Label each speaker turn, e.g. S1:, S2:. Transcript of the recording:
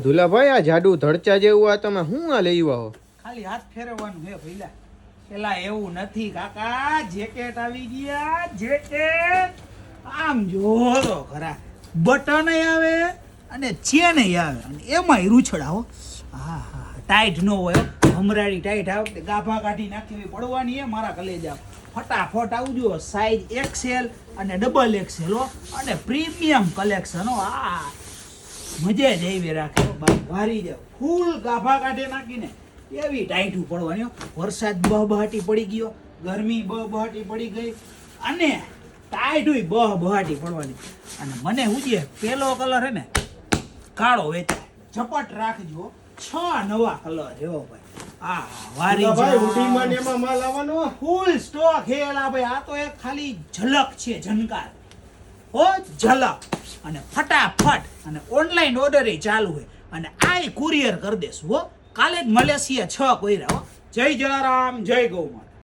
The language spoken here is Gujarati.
S1: ધુલાભાઈ આ જાડુ ધડચા જેવું આ તમે શું આ લઈ આવો?
S2: ખાલી હાથ ફેરવવાનું હે ભઈલા. પેલા એવું નથી કાકા, જેકેટ આવી ગયા. જેકેટ આમ જો તો ખરા, બટન આવે અને ચેન આવે અને એમાંય રૂછડા હો. હા હા, ટાઈટ ન હોય, હમરાડી ટાઈટ આવે, ગાભા કાઢી નાખી પડવાની હે મારા કલેજા. ફટાફટ આવજો. સાઈઝ XL અને XXL હો, અને પ્રીમિયમ કલેક્શન હો. આ મજા જ આવી રાખે, વારી જાવ. ફૂલ ગાભા કાઢી નાખીને એવી ટાઈટું પડવાની હો. વરસાદ બહબહાટી પડી ગયો, ગરમી બહબહાટી પડી ગઈ, અને ટાઈટુય બહબહાટી પડવાની. અને મને ઉજે પેલો કલર હે ને કાળો વેચાય, ઝપટ રાખજો. 6 નવા કલર એવો ભાઈ. આ વારી
S1: ભાઈ ઉડીમાં ને એમાં માલ આવવાનો
S2: ફૂલ સ્ટોક હેલા ભાઈ. આ તો એક ખાલી ઝલક છે, ઝનકાર હો, ઝલક. અને ફટાફટ અને ઓનલાઈન ઓર્ડર ચાલુ હોય, અને આ કુરિયર કરી દેશું હો. કાલે જ મલેશિયા 6 કોઈરા હો. જય જલારામ, જય ગૌ માતા.